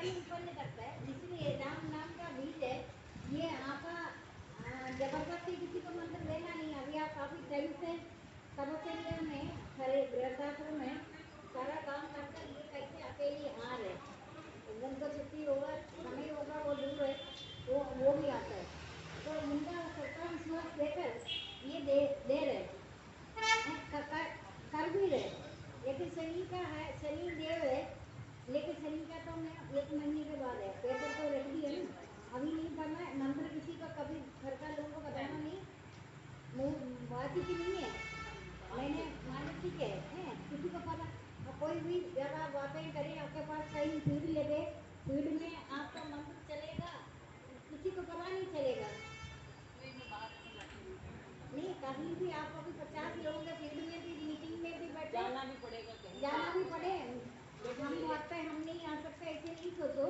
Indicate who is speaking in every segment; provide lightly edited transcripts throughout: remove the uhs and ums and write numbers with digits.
Speaker 1: उत्पन्न करता है, इसलिए राम नाम का बीज है ये आपका जबरदस्ती किसी को मंत्र देना नहीं। अभी आप काफी टाइम से तपस्या में सारे गृहस्थाश्रम में सारा काम करके ये कैसे अकेले आ रहे, एकदम को छुट्टी होगा, समय होगा, वो दूर है, वो भी आता है। तो इनका सरकार विश्वास देकर ये दे रहे कर भी रहे। लेकिन शनि का है, शनि देव है, लेकिन शनि का तो मैं 1 महीने के बाद है, पेपर तो रख दिया ना, अभी नहीं पढ़ना है मंत्र, किसी का कभी घर का लोगों को बताना नहीं, वाचिक नहीं है, मैंने मानसिक है, किसी को पता। कोई भी जगह बातें करें, आपके पास कहीं फील्ड लगे, फील्ड में आपका मंत्र चलेगा, किसी को पता नहीं चलेगा। नहीं, कहीं भी आप अभी 50 लोगों के फील्ड में भी, मीटिंग में भी बैठे, जाना भी पड़ेगा, जाना भी पड़े, हम बात पे हम नहीं आ सकते ऐसे नहीं सोचो।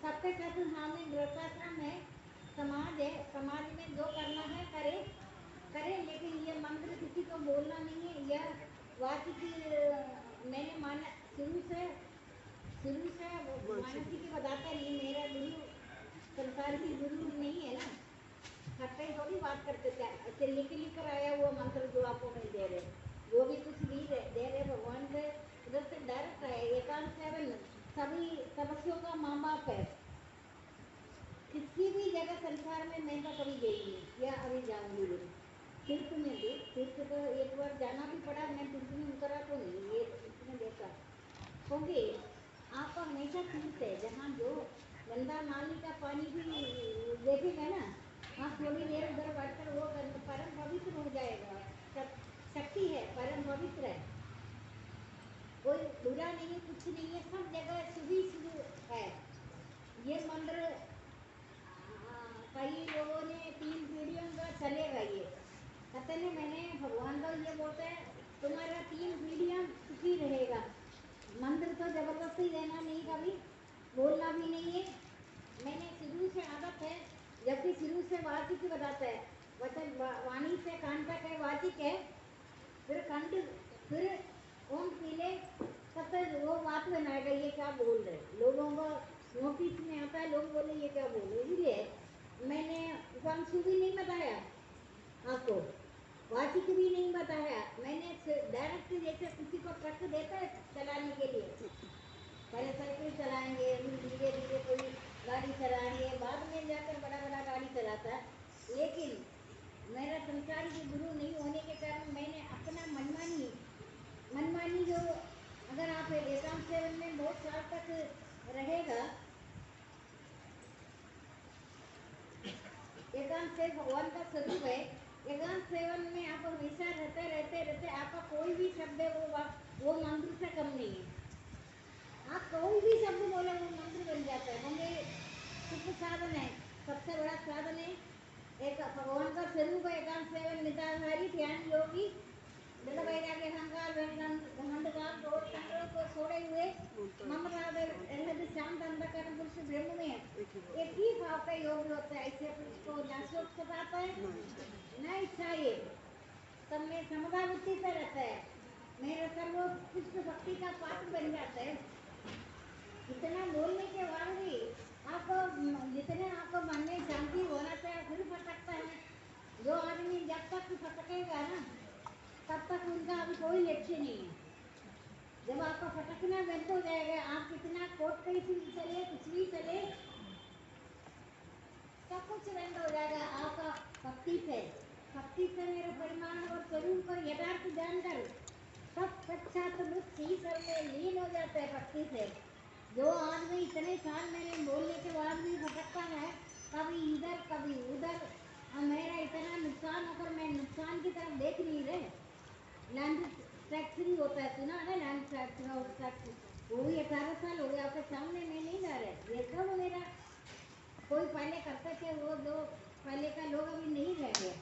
Speaker 1: सबके साथ हमें गृहस्थाश्रम है, समाज है, समाज में जो करना है करे, लेकिन ये मंत्र किसी को बोलना नहीं है। यह वाचिक मैंने माना शुरू से मानसी के बताते नहीं, मेरा गुरु संसार की गुरु नहीं है ना, खट्टे थोड़ी बात करते थे, ऐसे लिख कर आया हुआ मंत्र जो आपको नहीं दे रहे, जो भी कुछ भी दे रहे भगवान से उधर से डायरेक्ट आया। एकांत सेवन सभी तपस्वियों का माँ बाप है। किसी भी जगह संसार में मैं तो कभी गई नहीं या अभी जाऊंगी नहीं, तीर्थ में भी, तीर्थ तो एक बार जाना भी पड़ा, मैं तीर्थ में उतरा तो नहीं, ये इसने देखा, क्योंकि आपका हमेशा तीर्थ है, जहाँ जो गंदा नाली का पानी भी देखेगा ना, आप थोड़ी देर उधर बैठकर वो परम पवित्र हो जाएगा। शक्ति है, परम पवित्र है, कोई बुरा नहीं है, कुछ नहीं है, सब जगह शुभ है। ये मंत्र कई लोगों ने 3 पीढ़ियों का चलेगा, ये कहते हैं, मैंने भगवान को ये बोलते हैं तुम्हारा 3 पीढ़ियां सुखी रहेगा। मंत्र तो जबरदस्ती देना नहीं, कभी बोलना भी नहीं है, मैंने शुरू से आदत है, जबकि शुरू से वाचिक बताता है, वचन वाणी से कान तक है वाचिक है, फिर कंठ, फिर ओम पीले, तब तक वो बात बनाएगा ये क्या बोल रहे, लोगों को नोटिस में आता है, लोग बोले ये क्या बोल रहे, इसलिए मैंने उपांशु भी नहीं बताया आपको, वाचिक भी नहीं बताया, मैंने डायरेक्ट जैसे किसी को ट्रक देता है चलाने के लिए, पहले साइकिल चलाएंगे, धीरे धीरे कोई गाड़ी चलाएंगे, बाद में जाकर बड़ा बड़ा गाड़ी चलाता है। लेकिन मेरा संसार के गुरु नहीं होने के कारण मैंने अपना मनमानी जो, अगर आप एकांत सेवन में बहुत साल तक रहेगा, एकांत सेवन भगवान का स्वरूप है, एकांत सेवन में आप हमेशा रहते आपका कोई भी शब्द है वो मंत्र से कम नहीं है, आप कोई भी शब्द बोले वो मंत्र बन जाता है, क्योंकि सुख साधन है, सबसे बड़ा साधन है, एक भगवान का स्वरूप है, एकांत सेवन निराधारी ध्यान योगी, दृढ़ वैराग्य अहंकार घमंडकार क्रोध संग्रह को छोड़े हुए ममता शांत अंधकरण पुरुष ब्रह्म में एक ही भाव का योग होता है, ऐसे पुरुष को न शोक सताता है न इच्छा, ये सब में समता बुद्धि पे रहता है, मेरा सर्वोत्कृष्ट भक्ति का पात्र बन जाता है। इतना बोलने के बाद भी आपको जितने आपको मन में शांति होना चाहिए, फिर भटकता है, जो आदमी जब तक भटकेगा ना तब तक उनका अभी कोई लक्ष्य नहीं है, जब आपका भटकना बंद हो जाएगा, आप कितना कोर्ट केस भी चले, कुछ भी चले, सब कुछ बंद हो जाएगा आपका भक्ति से मेरे परिमाण और स्वरूप को यथार्थ जानकर सब साक्षात मुक्त ही सब में लीन हो जाता है भक्ति से। जो आदमी इतने साल मेरे बोलने के बाद भी भटकता है, कभी इधर कभी उधर, और मेरा इतना नुकसान होकर मैं नुकसान की तरफ देख नहीं रहे, लैंड टैक्स होता है, सुना है लैंड टैक्स, वो भी 18 साल हो गया आपके सामने, मैं नहीं ला रहे, देखो वो मेरा कोई पहले करते थे, वो जो पहले का लोग अभी नहीं रह गए,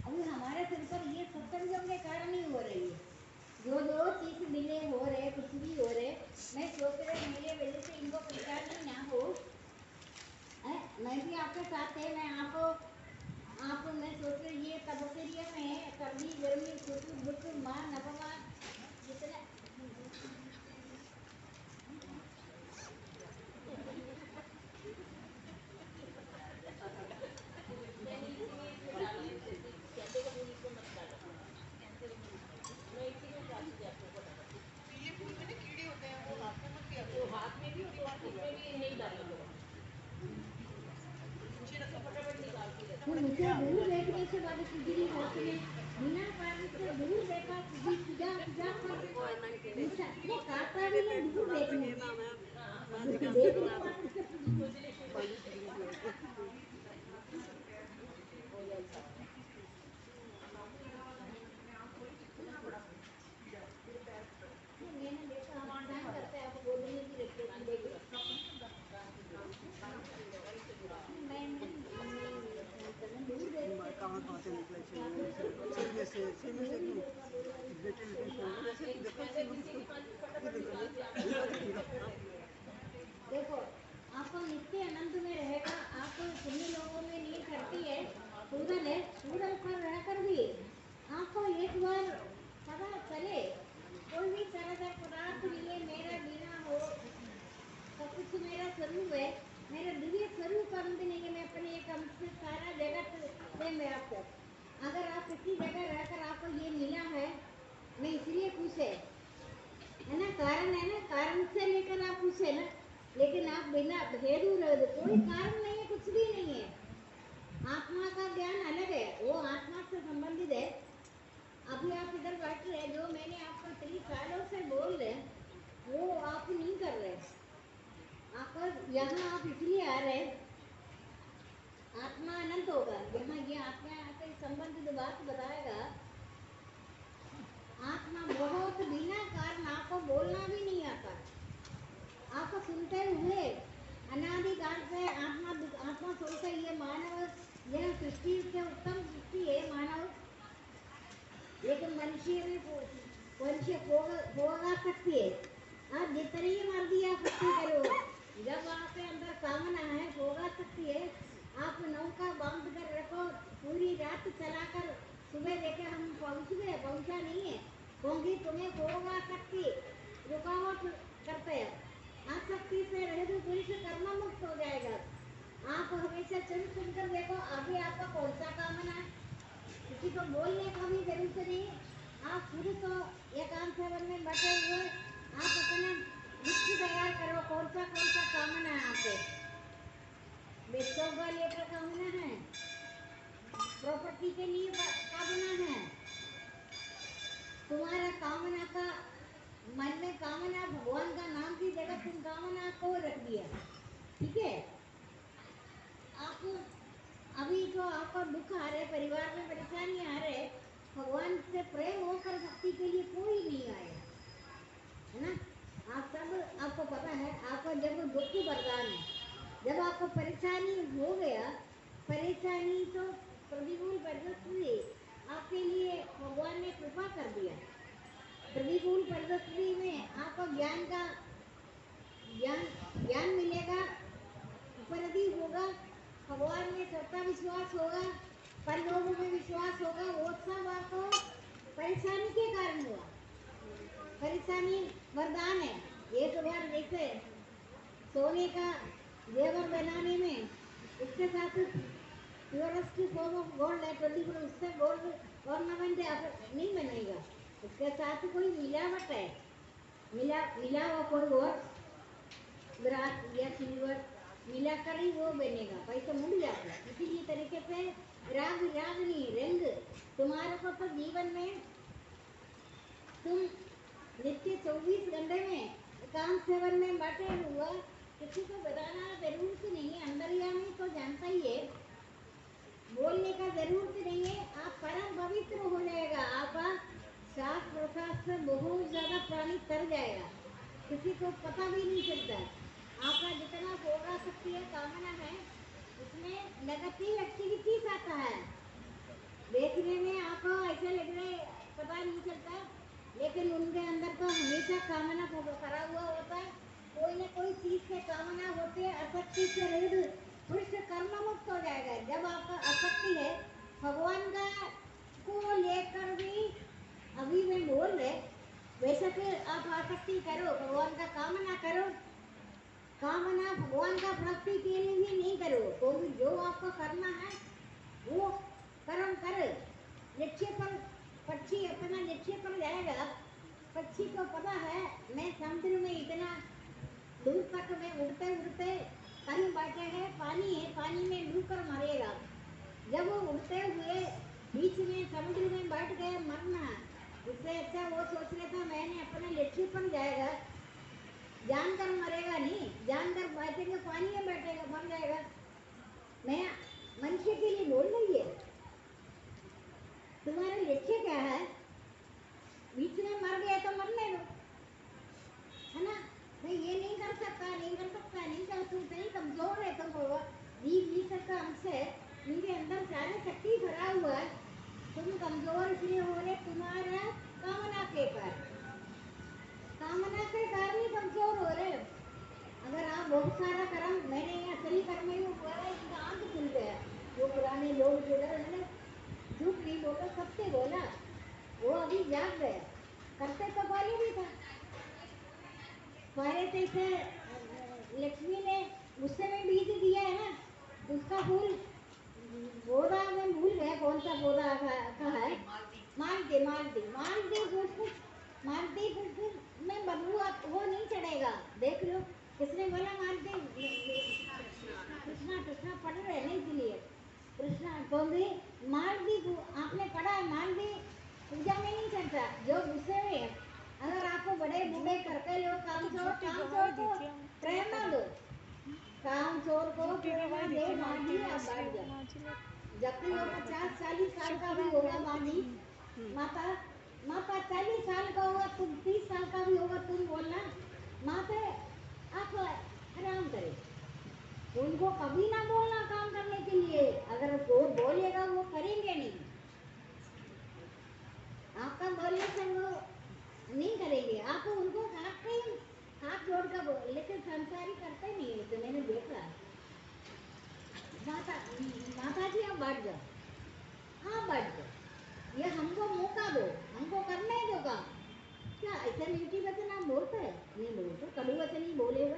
Speaker 1: अभी हमारे सिर पर ये सत्संगों के कारण ही हो रही है, जो चीज डिले हो रहे, कुछ भी हो रहे, मैं सोच रही मेरे वजह से इनको परेशानी ना हो, मैं भी आपके साथ है, मैं आप मैं सोच रही ये तपस्या में सर्दी गर्मी सुख दुख मान अपमान जितने मैंने देखा आप ध्यान करते हैं, आप बोलने की रखते हैं, देख लो। मैं दूर देखते
Speaker 2: कहाँ कहाँ से निकले सीरियस से बेटे
Speaker 1: देखो, आपको नित्य आनंद में रहेगा, आप पुण्य लोगों में नहीं करती है, पूरन है, पूरन पर रहकर भी आपको एक बार पता चले कोई भी तरह का पदार्थ नहीं है मेरा बिना हो, सब कुछ मेरा स्वरूप है, मेरा दिव्य स्वरूप अंत नहीं है, मैं अपने एक अंश से सारा जगत में व्याप्त है। अगर आप किसी जगह रहकर आपको ये मिला है, मैं इसलिए खुश है ना, कारण है ना, कारण से लेकर आप खुश है ना, लेकिन आप बिना हेतु रह कोई कारण नहीं है, कुछ भी नहीं है। आत्मा का ज्ञान अलग है, वो आत्मा से संबंधित है। अभी आप इधर बैठ रहे, जो मैंने आपको 30 सालों से बोल रहे, वो आप नहीं कर रहे। आपका यहाँ आप इसलिए आ रहे, आत्मा अनंत होगा, यहाँ ये आत्मा से संबंधित बात बताएगा। आत्मा बहुत बिना कारण, आपको बोलना भी नहीं आता, आपको सुनते हुए अनादिकाल से आत्मा सोचता ये मानव, यह सृष्टि से उत्तम सृष्टि है मानव, लेकिन मनुष्य होगा सकती है। आप जितनी मर्जी आप उसकी करो, जब आपके अंदर कामना है होगा सकती है। आप नौका बांध कर रखो, पूरी रात चलाकर सुबह देखे हम पहुंच गए, पहुंचा नहीं है, क्योंकि तुम्हें होगा सकती रुकावट करते हैं। आसक्ति से रहे तो पुरुष कर्म मुक्त हो जाएगा। आप हमेशा चुन कर देखो, अभी आपका कौन सा कामना है, किसी को बोलने का भी जरूरत नहीं। आप खुद तो एकांत सेवन में बैठे हुए आप अपना लिस्ट तैयार करो, कौन सा कामना है आपके, बच्चों का लेकर कामना है, प्रॉपर्टी के लिए कामना है, तुम्हारा कामना का मन में कामना भगवान का नाम की जगह तुम कामना को रख दिया, ठीक है। आप अभी तो आपका दुख आ रहे, परिवार में परेशानी आ रहे, भगवान से प्रेम होकर भक्ति के लिए कोई नहीं आए, है ना। आप सब आपको पता है, आपका जब दुख वरदान है, जब आपको परेशानी हो गया, परेशानी तो प्रतिकूल परिस्थिति आपके लिए भगवान ने कृपा कर दिया। प्रतिकूल परिस्थिति में आपको ज्ञान मिलेगा, उपलब्धि होगा, भगवान में श्रद्धा विश्वास होगा, पर लोगों में विश्वास होगा, वो सब आपको परेशानी के कारण हुआ। परेशानी वरदान है। एक बार जैसे सोने का जेवर बनाने में उसके साथ प्योरेस्ट फॉर्म ऑफ गोल्ड है, 20 उससे गोल्ड ऑर्नामेंट नहीं बनेगा, उसके साथ कोई मिलावट है, मिला हुआ कोई और ग्रास या सिल्वर मिलाकर ही वो बनेगा, पैसा मुड़ जाता है। इसी तरीके से राग नहीं रंग, तुम्हारे को तो जीवन में तुम नित्य 24 घंटे में एकांत सेवन में बैठे हुआ, किसी को बताना जरूरत नहीं है, अंतर्यामी तो जानता ही है, बोलने का जरूरत नहीं है। आप परम पवित्र हो जाएगा, आपका श्वास प्रश्वास से बहुत ज्यादा प्राणी तर जाएगा, किसी को पता भी नहीं चलता। आपका जितना होगा सकती है कामना है, उसमें नेगेटिव एक्टिविटीज आता है, देखने में आपको ऐसे लग रहे पता नहीं चलता, लेकिन उनके अंदर तो हमेशा कामना भरा हुआ होता है, कोई ना कोई चीज से कामना होती है। आसक्ति से रहित पुरुष कर्म मुक्त हो जाएगा। जब आपका आसक्ति है भगवान का को लेकर भी, अभी मैं बोल रहे वैसे तो आप आसक्ति करो, भगवान का कामना करो, कामना भगवान का प्राप्ति के लिए भी नहीं करो, तो जो आपको करना है वो कर्म कर। लक्ष्य पर पक्षी अपना लक्ष्य पर जाएगा, पक्षी को पता है मैं समुद्र में इतना दूर तक में उड़ते उड़ते कहीं बैठे है, पानी में डूब कर मरेगा। जब वो उड़ते हुए बीच में समुद्र में बैठ गए मरना, इससे अच्छा वो सोच लेता मैंने अपने लक्ष्य पर जाएगा, जानकर मरेगा नहीं, जानकर बैठेगा पानी में बैठेगा मर जाएगा। मैं मनुष्य के लिए बोल रही है, तुम्हारा लक्ष्य क्या है? बीच में मर गया तो मरने दो, है ना? मैं ये नहीं कर सकता, नहीं कर सकता, नहीं कर, तू नहीं कमजोर है, तुम जीव नहीं सकता हमसे, मेरे अंदर सारे शक्ति भरा हुआ है, तुम कमजोर इसलिए हो रहे तुम्हारा कामना के कारण ही कमजोर हो रहे हो। अगर आप बहुत सारा कर्म, मैंने ये असली कर्म ही हुआ है, इनका आंख खुल गया। जो पुराने लोग जो है मैंने झूठ नहीं बोला, सत्य बोला, वो अभी जाग गया। करते तो पहले भी था, पहले जैसे लक्ष्मी ने गुस्से में बीज दिया है ना, उसका फूल पौधा में भूल गए कौन सा पौधा का है, मालती मालती मालती पुष्प, मालती पुष्प में बदबू वो नहीं चढ़ेगा। देख लो किसने बोला मालती, कृष्णा कृष्णा पढ़ रहे हैं इसलिए कृष्णा तो भी मालती आपने पढ़ा है, मालती पूजा में नहीं चढ़ता। जो गुस्से में है, अगर आपको बड़े बूढ़े करके लोग काम चोर को प्रेरणा दो, काम चोर को प्रेरणा दे, मांझी आप बैठ जाओ। जबकि वो 50-40 साल का भी होगा मांझी माता, माता 40 साल का होगा, तुम 30 साल का भी होगा, तुम बोलना माता आप आराम करें। उनको कभी ना बोलना काम करने के लिए, अगर वो बोलेगा वो करेंगे नहीं, आपका बोलने से वो नहीं करेंगे। आप उनको हाथ जोड़कर बोल, लेकिन संसारी करते नहीं है, तो मैंने देखा। माता माता जी आप बैठ जाओ, हाँ बैठ जाओ, ये हमको मौका दो, हमको करने दो काम। क्या ऐसा मीठी वचन आप बोलते हैं? नहीं बोलते, कड़ू वचन ही बोलेगा,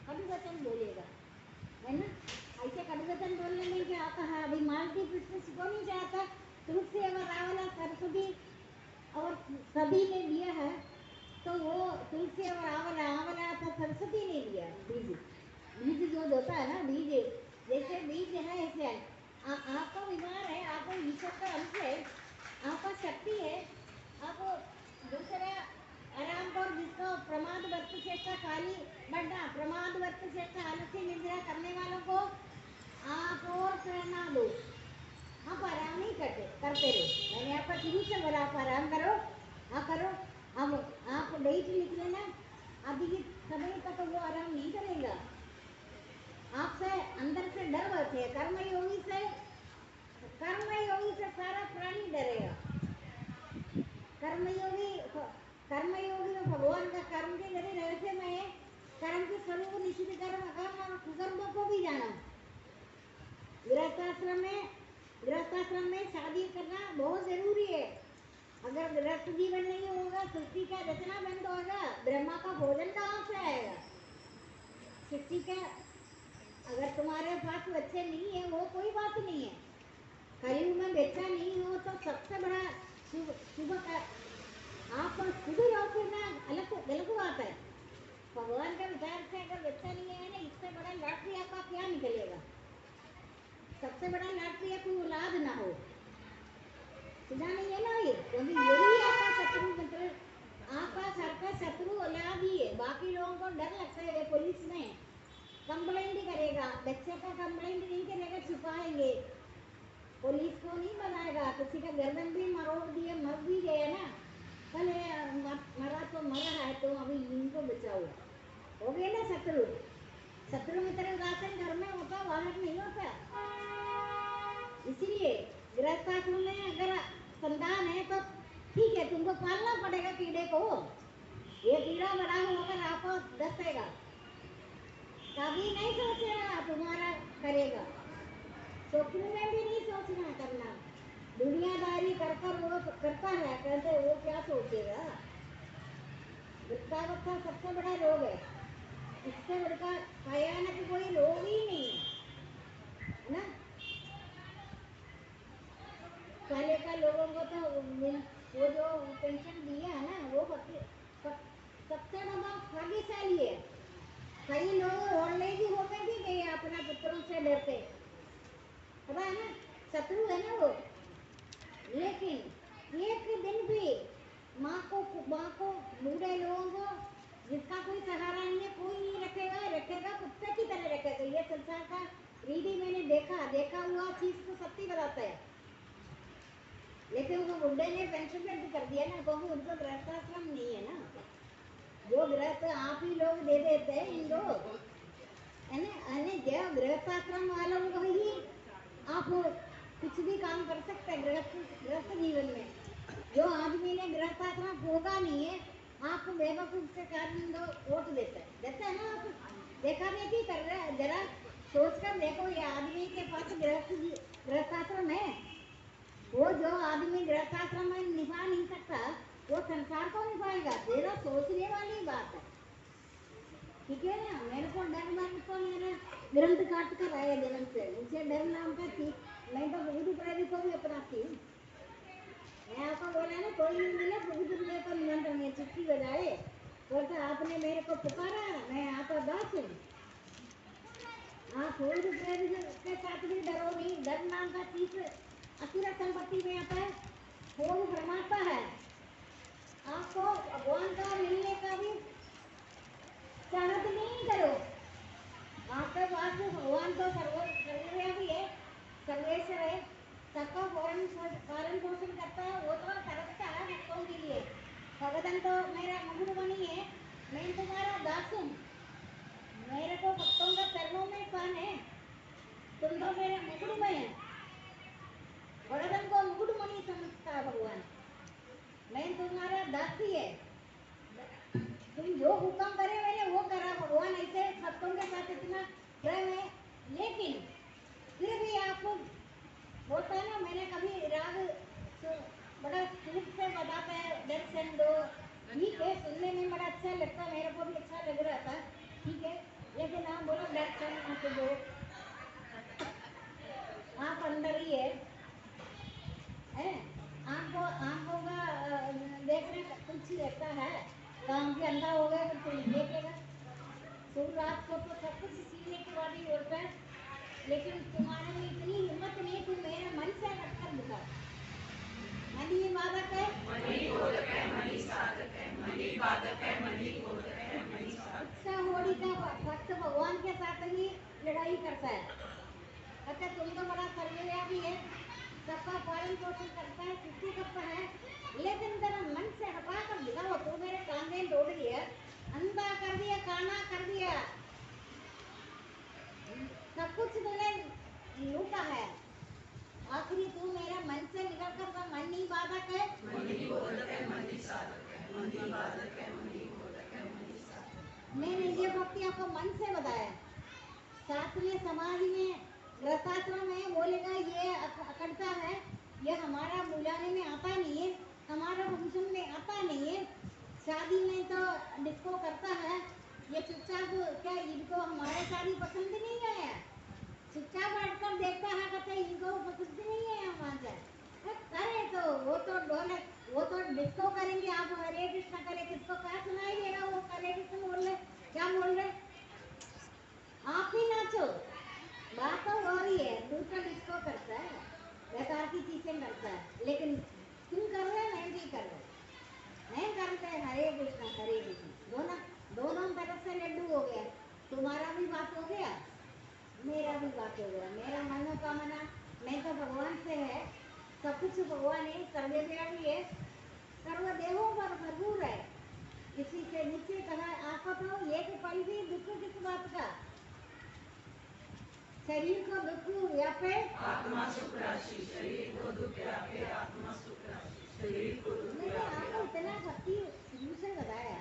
Speaker 1: कड़ू वचन बोलेगा, है ना? ऐसे कड़ू वचन बोलने में क्या आता है? अभी मालती कृष्ण को नहीं चाहता, तुलसी अगर रावला सरस्वती और सभी ने दिया है, तो वो तुलसी और आंवला, आंवला तो सरस्वती ने दिया बीज, बीज जो होता है ना, बीज जैसे बीज है ऐसे है। आपका विचार है, आपको ईश्वर का अंश है, आपका शक्ति है, आप दूसरा आराम कर, जिसको प्रमाद वर्त से खाली बढ़ना, प्रमाद वर्त से आलस्य निद्रा करने वालों को आप और प्रेरणा दो। आप आराम नहीं करते रहो, मैंने आपका शुरू से बोला आप आराम करो, हाँ करो। अब आप डेट लिख लेना, अभी के समय तक वो आराम नहीं करेगा, आपसे अंदर से डर बैठे। कर्मयोगी से सारा प्राणी डरेगा। कर्मयोगी कर्मयोगी में भगवान का कर्म के जरिए रहस्य में कर्म के स्वरूप निश्चित कर्म अकर्म और कुकर्म को भी जाना। गृहस्थाश्रम में शादी करना बहुत जरूरी है। अगर गृहस्थ जीवन नहीं होगा, सृष्टि का रचना बंद होगा, ब्रह्मा का भोजन कहाँ से आएगा? सृष्टि का, अगर तुम्हारे पास बच्चे नहीं है वो कोई बात नहीं है, कलयुग में बच्चा नहीं हो तो सबसे बड़ा शुभ का आप खुद रहो फिर ना, अलग गलत बात है। भगवान के विचार से अगर बच्चा नहीं है ना, इससे बड़ा लॉटरी आपका क्या निकलेगा? सबसे बड़ा लॉटरी है कोई औलाद ना हो, सुना नहीं है ना ये, क्योंकि यही आपका शत्रु, मतलब आपका सबका शत्रु औलाद ही है। बाकी लोगों को डर लगता है, पुलिस में कंप्लेंट करेगा, बच्चे का कंप्लेंट नहीं करेगा, छुपाएंगे, पुलिस को नहीं बनाएगा, किसी का गर्दन भी मरोड़ दिया, मर भी गया ना, कल मरा तो मरा है, तो अभी इनको बचाओ, हो गए ना शत्रु। शत्रु मित्र उदासीन घर में होता, बाहर नहीं होता। इसीलिए गृहस्थाश्रम में अगर संतान है तो ठीक है, तुमको पालना पड़ेगा कीड़े को, ये कीड़ा बड़ा होकर आपको दसेगा, कभी नहीं सोचेगा तुम्हारा करेगा, स्वप्न में भी नहीं सोचना करना। दुनियादारी कर कर वो करता है, कहते वो क्या सोचेगा? वृद्धावस्था सबसे बड़ा रोग है, इससे बढ़कर भयानक कोई रोग ही नहीं है ना। पहले का लोगों को तो वो जो पेंशन दिया है ना, वो सबसे बड़ा भाग्यशाली है। कई लोग ओल्ड एज होकर भी गए अपना पुत्रों से डरते, पता है ना, शत्रु है ना वो। लेकिन एक दिन भी माँ को बूढ़े लोगों को जिसका कोई सहारा नहीं है, कोई नहीं रखेगा कुत्ते की तरह रखेगा। ये संसार का रीति मैंने देखा हुआ चीज को सत्य बताता है। लेकिन वो बुढ़े ने पेंशन रद्द कर दिया ना, क्योंकि उनको गृहस्थाश्रम नहीं है ना। जो गृहस्थ आप ही लोग दे देते हैं इनको, है ना। जो गृहस्थाश्रम वालों को ही आप कुछ भी काम कर सकते हैं गृहस्थ जीवन में। जो आदमी ने गृहस्थाश्रम होगा नहीं है, आपको बेवकूफ के कारण दो वोट देते हैं ना। आप देखा देखी कर रहे हैं, जरा सोच कर देखो, ये आदमी के पास गृहस्थाश्रम है, वो जो आदमी गृहस्थाश्रम में निभा नहीं सकता, वो संसार को निभाएगा। जरा सोचने वाली बात है, ठीक है ना। मेरे को डर तो मेरा ग्रंथ काट कर आया जन्म से, मुझे डर नाम का थी। मैं तो बहुत प्रेरित को भी अपनाती हूँ। मैं आपको बोला ना, कोई नहीं मिला बहुत में तो निमंत्रण में चुटकी बजाए, बोलता आपने मेरे को पुकारा, मैं आपका दास हूँ। आप बहुत प्रेरित के साथ भी डरो नहीं। डर नाम का चीज असुर संपत्ति में आता है, वो परमात्मा है। आपको भगवान का मिलने का भी चाहत नहीं करो। आपके पास भगवान तो सर्वव्यापी है, सर्वेश्वर है, सबका पालन पोषण करता है। वो तो करता है भक्तों के लिए। भगवान तो मेरा मुकुटमणि है, मैं तुम्हारा दास हूँ। मेरे को भक्तों का चरणों में स्थान है, तुम तो मेरे मुकुटमणि है। भगवान को मुकुटमणि समझता है भगवान, मैं तुम्हारा दासी है। तुम जो हुक्म करे मैंने वो करा। भगवान ऐसे भक्तों के साथ इतना प्रेम है। लेकिन फिर भी आपको बोलता है ना, मैंने कभी राग बड़ा सूट से बताता है, दर्शन दो, ठीक है, सुनने में बड़ा अच्छा लगता, मेरे को भी अच्छा लग रहा था, ठीक है। लेकिन आप बोलो दर्शन मत दो, आप अंदर ही है, आंखों का देखने कुछ रहता है, काम के अंधा हो गया तो कोई देखेगा। सुबह रात को तो सब कुछ सीने के बाद ही होता है, लेकिन तुम्हारे में इतनी हिम्मत नहीं, तुम मेरे मन से हटकर दिखाओ। मनी बाधक है, मनी बोधक है, मनी साधक है, मनी बाधक है, मनी बोधक है, मनी साधक। अच्छा, होली का भक्त भगवान के साथ ही लड़ाई करता है। अच्छा, तुम तो बड़ा सर्वव्यापी है, सबका पालन पोषण करता है, सृष्टि करता है, लेकिन तेरा मन से हटा कर दिखाओ। तो मेरे कांधे तोड़ दिया, अंधा कर दिया, काना कर दिया, सब कुछ तूने लूटा है। आखिरी तू मेरा मन से निकल कर तो मन ही बाधक है, मनी बोधक है, मनी साधक है, मनी बाधक है, मनी बोधक है, मनी साधक। मैंने ये भक्ति आपको मन से बताया। साथ में समाज में गृहस्थाश्रम है, बोलेगा ये अकड़ता है, ये हमारा बुलाने में आता नहीं है, हमारा फंक्शन में आता नहीं है, शादी में तो डिस्को करता है, ये चुपचाप, क्या इनको हमारा शादी पसंद नहीं आया, चुपचाप बैठकर देखता है, कहते इनको पसंद नहीं है वहाँ से। करे तो वो तो डिस्को करेंगे, आप हरे कृष्ण करे, किसको क्या सुनाई देगा, वो हरे कृष्ण बोल रहे, क्या बोल रहे, आप ही नाचो। बात तो हो रही है, दूसरा डिस्को करता है, बेकार की चीजें करता है, लेकिन तुम कर रहे, मैं भी कर रहे, नहीं करते हरे कृष्ण, दोनों तरफ से लड्डू हो गया। तुम्हारा भी बात हो गया, मेरा भी बात हो गया। मेरा मनोकामना मैं तो भगवान से है, सब कुछ भगवान है, सर्वव्यापी है, सर्वदेवों पर भरपूर है। इसी से नीचे कहा, आपको तो एक पल भी दुख किस बात का, शरीर को दुख व्यापे आत्मा सुख राशि, शरीर को दुख व्यापे आत्मा सुख राशि, शरीर को दुख व्यापे। मैंने आपको इतना भक्ति शुरू से बताया,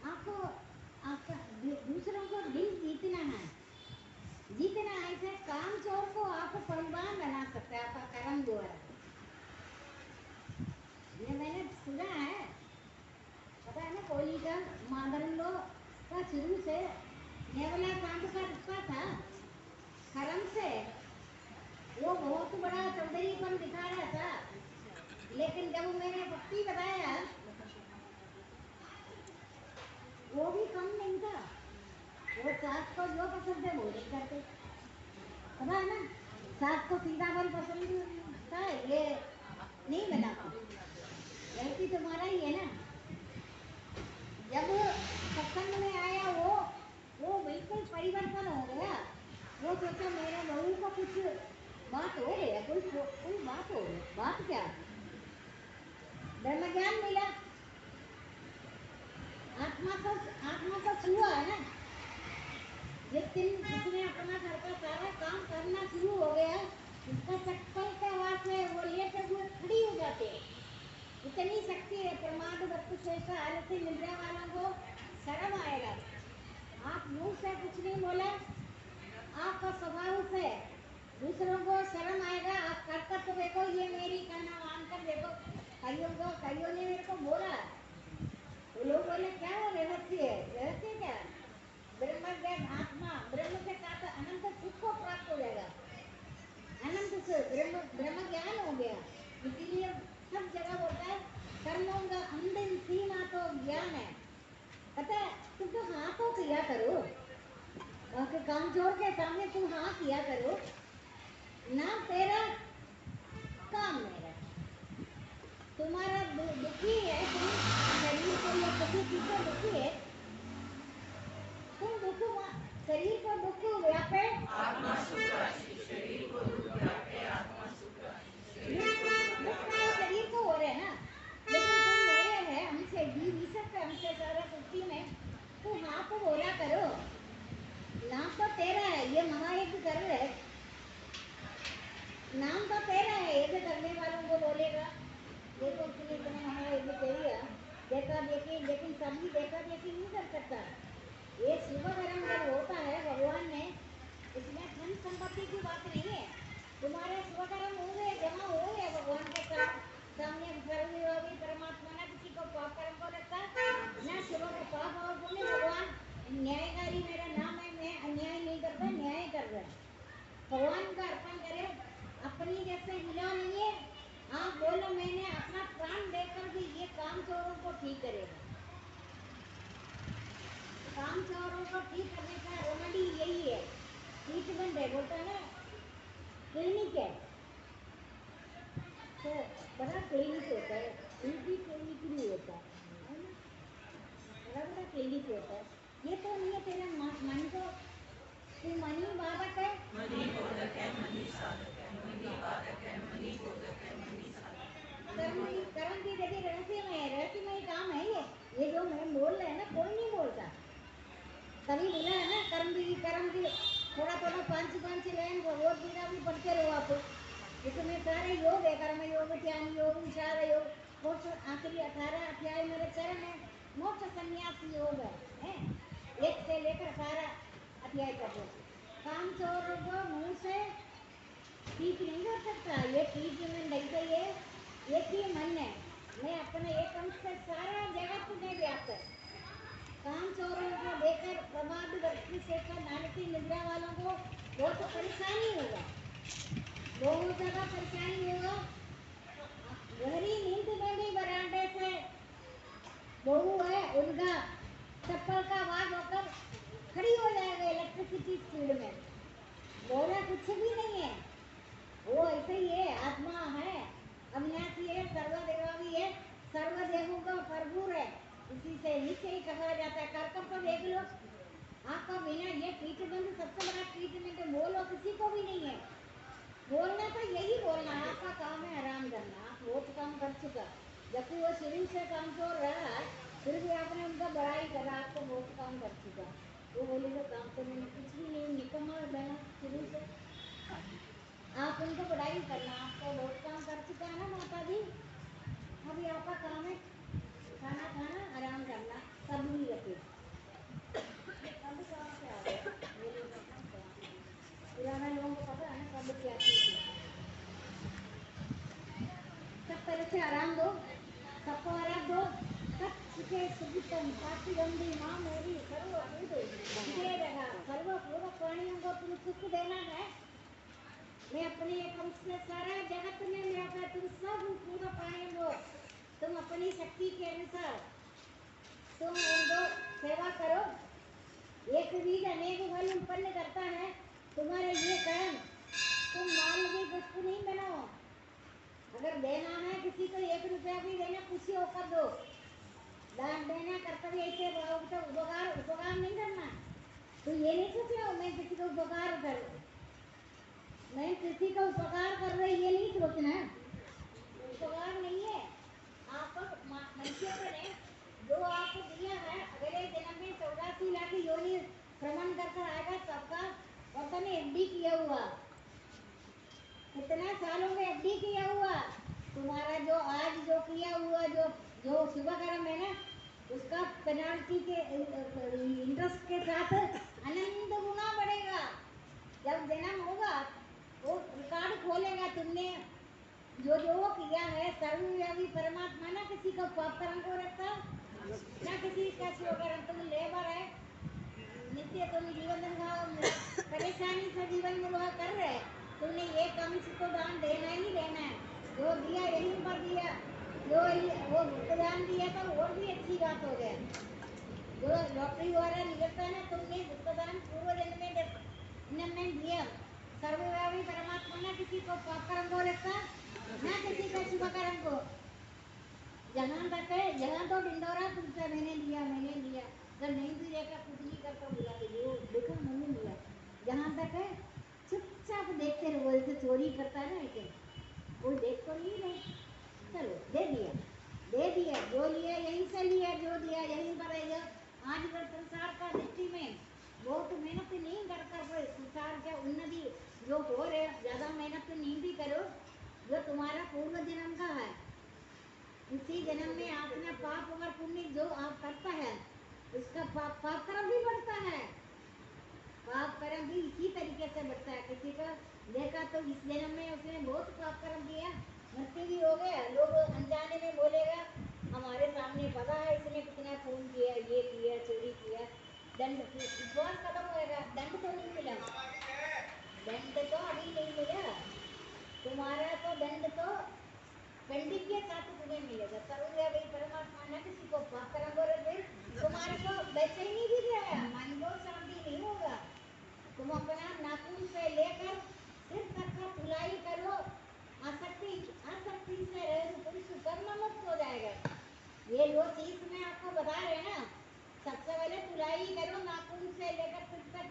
Speaker 1: आपको आपका दूसरों को दिल जीतना है, जीतना ऐसे काम चोर को आप परिवार बना सकते हैं, आपका कर्म द्वारा। ये मैंने सुना है, पता है ना, कोहली का मादरंगो का शुरू से नेवला कांड का रिश्ता था कर्म से। वो बहुत बड़ा चौधरीपन दिखा रहा था, लेकिन जब मैंने भक्ति बताया, वो भी कम नहीं था। वो सास को जो पसंद है वो नहीं करते, पता है ना, सास को सीधापन पसंद था, ये नहीं बनाती, गलती तुम्हारा ही है ना। जब सत्संग में आया वो बिल्कुल परिवर्तन हो गया। वो सोचा मेरे बहू को कुछ बात हो गया, कोई बात हो गई। बात क्या? ब्रह्म ज्ञान मिला, आत्मा को छुआ है ना। जिस दिन जिसने अपना घर का सारा काम करना शुरू हो गया, उसका चक्कर के हाथ में वो लेटे हुए खड़ी हो जाते हैं। इतनी शक्ति है। प्रमाद वस्तु श्रेष्ठ आलसी निद्रा वालों को शर्म आएगा। आप मुंह से कुछ नहीं बोला, आपका स्वभाव से दूसरों को शर्म आएगा। आप करकर तो देखो, ये मेरी कहना मानकर देखो। कईयों ने मेरे को बोला, वो लोग बोले क्या वो रहस्य है? रहस्य क्या? ब्रह्म ज्ञान आत्मा ब्रह्म के साथ अनंत सुख को प्राप्त हो जाएगा। अनंत से ब्रह्म ज्ञान हो गया। इसीलिए सब जगह बोलता है कर्मों का अंतिम सीमा तो ज्ञान है। पता है, तुम तो हाँ तो किया करो, कामचोर के सामने तुम हाँ किया करो ना। तेरा काम मेरा। तुम्हारा दुखी है, तुम शरीर को या किसी चीज को दुखी है, तुम दुख शरीर को दुख व्यापे आत्मा सुख राशि। शरीर को दुख व्यापे आत्मा सुख राशि। दुख तो शरीर को हो रहा है ना, लेकिन तुम मेरे है, हमसे जीव ईश्वर पे हमसे सारा सृष्टि में तू हाँ तो बोला करो। नाम तो तेरा है, ये महायज्ञ कर रहे, नाम तो तेरा है। यज्ञ करने वालों को बोलेगा देखो उसने इतना महायज्ञ किया, देखा देखी, लेकिन सभी देखा देखी नहीं कर सकता। ये शुभ कर्म जब होता है भगवान ने, इसमें धन संपत्ति की बात नहीं है। तुम्हारे शुभ कर्म हो गए, जमा हो गए भगवान के सामने। सर्वव्यापी परमात्मा ने किसी को पाप कर्म को रखा ना, शुभ का पाप और पुण्य। भगवान न्यायकारी मेरा नाम है, मैं अन्याय नहीं करता, न्याय कर रहा है। भगवान का अर्पण करे, अपनी जैसे मिला नहीं है। आप बोलो मैंने अपना प्राण देकर भी ये काम चोरों को ठीक करेगा। काम चोरों को ठीक करने का रेमेडी यही है, ट्रीटमेंट है, बोलता है ना क्लिनिक है। तो बड़ा क्लिनिक होता है, क्लिनिक नहीं होता है ना, बड़ा क्लिनिक होता है। ये तो नहीं है तेरा मन को, तू मनी बाधक है, मनी बोधक है, मनी साधक है, मनी बाधक है, मनी बोधक है, मनी साधक है। कर्म की जगह रहस्यमय काम है ये जो मैं बोल रहे हैं ना, कोई नहीं बोलता। तभी बोला है ना कर्म की थोड़ा पांच लाइन भगवत गीता भी पढ़ते रहो आप। इसमें सारे योग है, कर्म योग, ज्ञान योग, विचार योग, मोक्ष। आखिरी 18 अध्याय मेरे चरण है, मोक्ष संन्यास योग है। 1 से लेकर 18 अध्याय तक। काम चोर को मुंह से ठीक नहीं कर सकता। ये ट्रीटमेंट ऐसे ही है, एक ही मन है, मैं अपने एक अंश से सारा जगत में व्याप्त है। काम चोरों को देखकर प्रमाद व्यक्ति से लालची निद्रा वालों को बहुत परेशानी होगा, बहुत ज्यादा परेशानी होगा। गहरी नींद में भी बरामदे से बहू है उनका चप्पल का आवाज होकर खड़ी हो जाएगा इलेक्ट्रिसिटी स्पीड में। बोला कुछ भी नहीं है, वो ऐसे ही है, आत्मा है, अविनाशी है, सर्वदेवावी है, सर्वदेवों का भरपूर है। इसी से नीचे ही कहा जाता है। कर्तव्य को देख लो, आपका बिना ये ट्रीटमेंट सबसे बड़ा ट्रीटमेंट है। बोलो किसी को भी नहीं है, बोलना तो यही बोलना है, आपका काम है आराम करना। आप बहुत काम कर चुका, जबकि वो शुरू से काम तो रहा है, फिर भी आपने उनका बड़ाई करा, आपको बहुत काम कर चुका। वो बोलेगा काम तो मैंने कुछ भी नहीं, निकम्मा बना शुरू से। आप उनको बड़ाई करना, आपको बहुत काम कर चुका है ना माता जी। अभी आपका काम है खाना खाना, आराम करना, सब नहीं रखे। अब कहाँ से आ गया पुराना लोगों को पता है ना कब क्या चीज है। सब तरह से आराम दो, सबको आराम दो। सब सुखे सुखितम साक्षी गंदी माँ मेरी सर्व प्राणियों को तुम सुख देना है। मैं अपने एक अंश से सारा जगत में मैं तुम सब पूरा प्राणियों को तुम अपनी शक्ति के अनुसार तुम उनको सेवा करो। एक बीज अनेक फल उत्पन्न करता है। तुम्हारे ये कर्म, तुम माल भी पुष्प नहीं बनाओ। अगर देना है किसी को 1 रुपया भी देना खुशी होकर दो। दान देना कर्तव्य ऐसे उपकार उपकार नहीं करना। तो ये नहीं सोच रहा हूँ मैं किसी को उपकार करूँ, मैं किसी का उपकार कर रही ये नहीं सोचना। उपकार नहीं है, आप मनुष्य ने जो आपको दिया है अगले जन्म में 84 लाख योनि भ्रमण कर आएगा। सबका पता नहीं एफडी किया हुआ, कितना सालों में एफडी किया हुआ। तुम्हारा जो आज जो किया हुआ जो जो शुभ कर्म है ना, उसका पेनाल्टी के इंटरेस्ट के साथ अनंत गुना बढ़ेगा। जब जन्म होगा वो रिकॉर्ड खोलेगा, तुमने जो जो किया है। सर्वव्यापी परमात्मा ना किसी को पाप कर्म को रखता, ना किसी का शुभ कर्म। तुम लेबर है, नित्य तुम जीवन परेशानी से जीवन निर्वाह कर रहे, तुमने ये कम से तो दान देना ही देना है। जो दिया यहीं पर दिया, जो वो भुगतान दिया था और भी अच्छी बात हो गया। जो लॉटरी द्वारा निकलता है ना, तुमने भुगतान पूर्व जन्म में दिया। सर्वव्यापी परमात्मा ना किसी को पाप कर्म को रखता, ना किसी का शुभ कर्म को। जहाँ तक है यहाँ तो डिंडोरा तुमसे मैंने लिया अगर नहीं भी देखा कुछ नहीं करता बुला दे वो देखा मैंने लिया। जहाँ तक है चुपचाप देखते रहो, जैसे चोरी करता है ना ऐसे कोई देख तो नहीं रहे, चलो दे दिया जो लिया यहीं से लिया, जो दिया यहीं पर रहेगा। आज का संसार का दृष्टि में बहुत मेहनत नहीं करता, कोई संसार के उन्नति जो हो रहे ज्यादा मेहनत नहीं भी करो। जो तुम्हारा पूर्व जन्म का है, इसी जन्म में आपने पाप और पुण्य जो आप करता है उसका पाप कर्म भी बढ़ता है। पाप कर्म भी इसी तरीके से बढ़ता है। किसी का देखा तो इस जन्म में उसने बहुत पाप कर्म किया, मृत्यु भी हो गया, लोग अनजाने में बोलेगा हमारे सामने पता है इसने कितना खून किया, ये किया, चोरी किया, दंड विश्वास खत्म होएगा। दंड तो नहीं मिला, दंड तो अभी नहीं मिला, तुम्हारा तो दंड तो पेंडिंग के साथ तुम्हें मिलेगा। सर्वव्यापी परमात्मा ने किसी को पाप कर्म को रखे, तुम्हारे को बेचैनी भी रहेगा, मन को शांति नहीं होगा। तुम अपना नाखून से लेकर सिर तक का धुलाई करो, आसक्ति से पुरुष कर्म मुक्त हो जाएगा। ये जो चीज मैं आपको बता रहे ना, सबसे पहले धुलाई करो नाखून से लेकर सिर तक।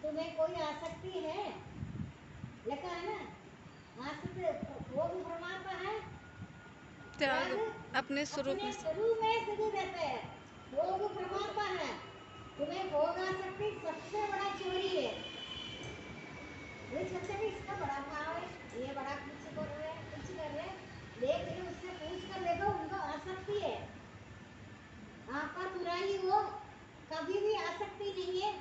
Speaker 1: तुम्हें कोई आसक्ति है, लिखा है ना, आसक्ति वो भी परमात्मा है।
Speaker 3: त्याग अपने स्वरूप में
Speaker 1: सिद्ध रहता है, वो भी परमात्मा है। तुम्हें भोग आसक्ति सबसे बड़ा चोरी है। ये सोचते हैं इसका बड़ा भाव है, ये बड़ा कुछ कर रहे हैं, लेकिन उससे पूछ कर देखो उनको आसक्ति है। आपका तुराई हो कभी भी आसक्ति नहीं है,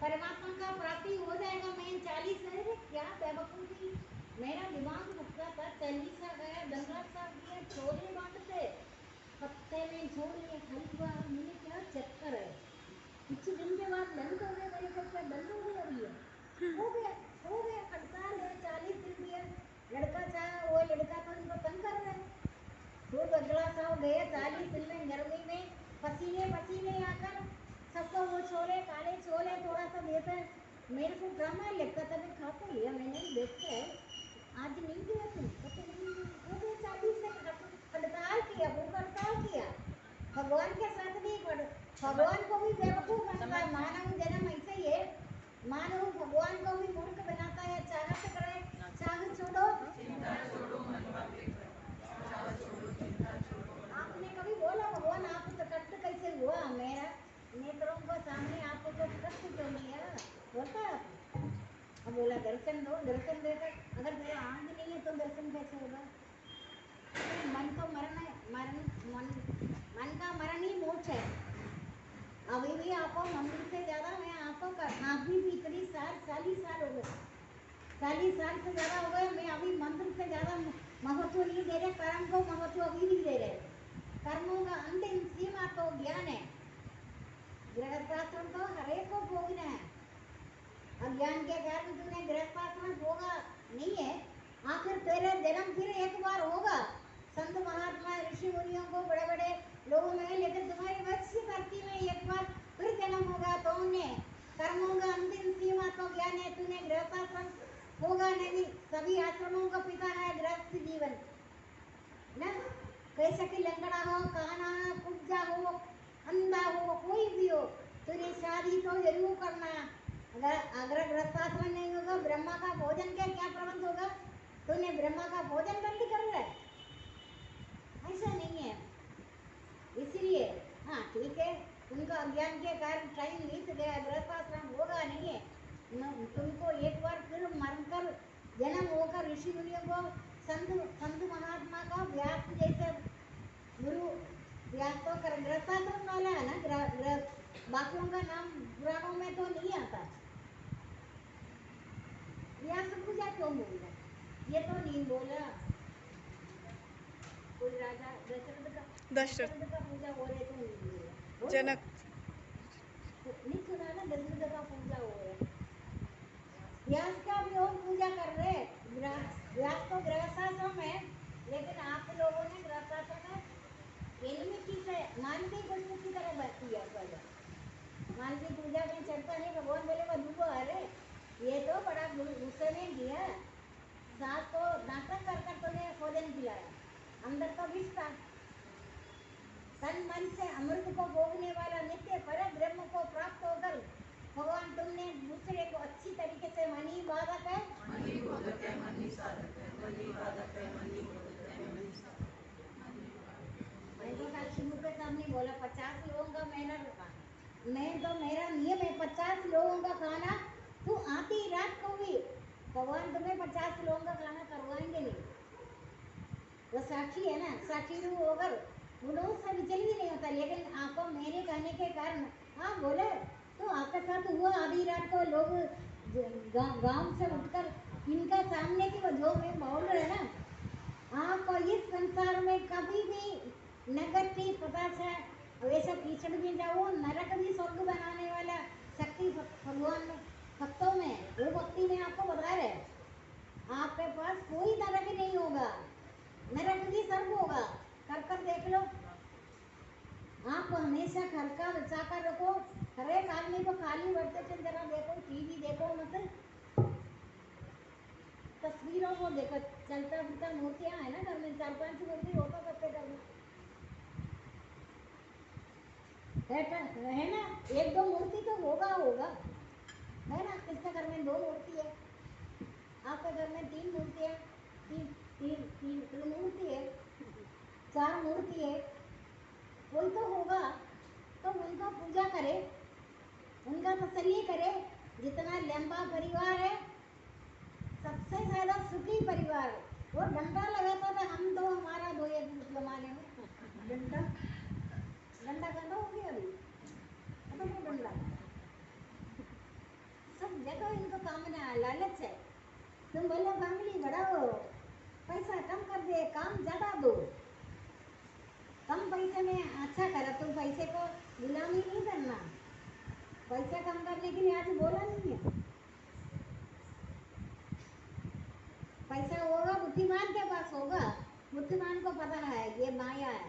Speaker 1: परमात्मा का प्राप्ति हो जाएगा। मैं 40 है क्या बेवकूफी, मेरा दिमाग भटका था। 40 साल गया, 10 साल दिया, छोले बांटते पत्ते में छोड़ लिया हलवा, मैंने क्या चक्कर है। कुछ दिन के बाद दंड हो गया, मेरे को क्या दंड हो गया, अभी हो गया हड़ताल है। 40 दिन दिया, लड़का चाहे वो लड़का तो इनको तंग कर रहे हैं। खूब अगला साल गए 40 दिन में, गर्मी में पसीने आकर सबको वो छोले, काले छोले थोड़ा सा देते हैं। मेरे को ड्रामा लगता था, मैं खाता लिया, मैंने देखता है आज नहीं दिया तुम पता नहीं हो गए 40 दिन हड़ताल किया, भूख हड़ताल किया। भगवान के साथ नहीं पढ़, भगवान को भी बेवकूफ बनता है। मानव जन्म ऐसे ही है, मानव भगवान को भी मूर्ख बनाता है। चाहत करे चाह छोड़ो, आपने कभी बोला भगवान आप तो कष्ट कैसे हुआ, मेरा नेत्रों को सामने आपको तो कष्ट क्यों दिया, बोलता है आपको। अब बोला दर्शन दो, दर्शन देकर अगर मेरा आंख नहीं है तो दर्शन कैसे होगा। मन तो मरण है, मन का मरण ही मोक्ष है। अभी भी आपको मंदिर से ज्यादा मैं आपको आप भी इतनी 40 साल हो गए, 40 साल से ज्यादा हो गए, मैं अभी मंत्र से ज्यादा महत्व नहीं दे रहे, कर्म को महत्व अभी भी दे रहे। कर्मों का अंतिम सीमा तो ज्ञान है। गृहस्थाश्रम तो हर एक को भोगना है। अज्ञान के कारण तुमने गृहस्थाश्रम भोगा नहीं है, आखिर तेरा जन्म फिर एक बार होगा। संत महात्मा ऋषि मुनियों को बड़े बड़े लोगों में, लेकिन तुम्हारी वत्स्य धरती में एक बार फिर जन्म होगा। तो उन्हें कर्मों का अंतिम सीमा तो ज्ञान है। तूने गृहस्थाश्रम होगा नहीं, सभी आश्रमों का पिता है गृहस्थ जीवन ना। कैसे कि लंगड़ा हो, काना हो, कुब्जा हो, अंधा हो, कोई भी हो, तुझे शादी तो जरूर करना। अगर गृहस्थाश्रम नहीं होगा, ब्रह्मा का भोजन का क्या प्रबंध होगा? तूने ब्रह्मा का भोजन बंद कर रहा है? ऐसा नहीं है। इसलिए हाँ ठीक है, उनका अज्ञान के कारण टाइम बीत गया, गृहस्थाश्रम होगा नहीं है। तुमको एक बार फिर मरकर जन्म होकर ऋषि मुनियों को संत महात्मा का व्यास जैसे गुरु, व्यास तो कर गृहस्थाश्रम वाला है ना, बाकियों का नाम पुराणों में तो नहीं आता। व्यास पूजा क्यों बोला? ये तो नहीं बोला। कोई राजा दशरथ का पूजा हो रहे तो नहीं बोला।
Speaker 3: जनक
Speaker 1: नहीं सुना ना, दशरथ का पूजा हो रहा है। व्यास का भी और पूजा कर रहे। व्यास तो गृहस्थाश्रम है, लेकिन आप लोगों ने गृहस्थाश्रम में एनिमिटी से मानवी पशु की तरह किया पूजा। मानवी पूजा में चढ़ता नहीं, भगवान बोले बधुआ, अरे ये तो बड़ा गुस्से में किया, सास को नाटक कर कर तुम्हें भोजन खिलाया, अंदर तो विष था। तन मन से अमृत को भोगने वाला नित्य पर ब्रह्म को प्राप्त होकर भगवान तुमने दूसरे को अच्छी तरीके से मनी बाधक है, मनी बोधक है, मनी साधक है, मनी बाधक है, मनी बोधक है, मनी साधक है। तो कल शुरू के सामने बोला 50 लोगों का मैंने रखा, मैं तो मेरा नियम है 50 लोगों का खाना, तू आती रात को भी भगवान तुम्हें 50 लोगों का खाना करवाएंगे नहीं। वो साक्षी है ना, साक्षी रूप होकर गुणों से विचल भी नहीं होता, लेकिन आपको मेरे कहने के कारण हाँ बोले तो आपके साथ हुआ। आधी रात को लोग गांव से उठकर इनका सामने की वो जो मैं बोल रहे ना, आपको इस संसार में कभी भी नगद की पता से वैसा कीचड़ में जाओ, नरक भी स्वर्ग बनाने वाला शक्ति भगवान में भक्तों में, वो भक्ति में आपको बता रहे आपके पास कोई नरक नहीं होगा, नरक भी स्वर्ग होगा। कर कर देख लो। आप हमेशा घर का बचा कर रखो। हर एक आदमी को खाली बैठते थे जरा देखो, टीवी देखो मत, तस्वीरों को देखो, चलता फिरता मूर्तियां है ना घर में, 4-5 मूर्ति होता सबके घर में है ना, 1-2 मूर्ति तो होगा है ना। किसके घर में 2 मूर्ति है, आपके घर में 3 मूर्तियां, तीन मूर्ति है, 4 मूर्ति है, कोई तो होगा। तो उनका पूजा करे, उनका तसल्ली करे। जितना लंबा परिवार है सबसे ज्यादा सुखी परिवार है। वो डंडा लगाता था, हम तो हमारा दो एक जमाने में डंडा गंदा हो गया अभी, तो डंडा सब जगह इनको कामना लालच है। तुम बोलो फैमिली बढ़ाओ, पैसा कम कर दे, काम ज्यादा दो, कम पैसे में अच्छा करा। तुम पैसे को गुलामी नहीं करना, पैसा कम करने के लिए आज बोला नहीं है। पैसा होगा बुद्धिमान के पास होगा, बुद्धिमान को पता है ये माया है,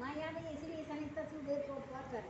Speaker 1: माया नहीं, इसलिए सनित सुदेव को कर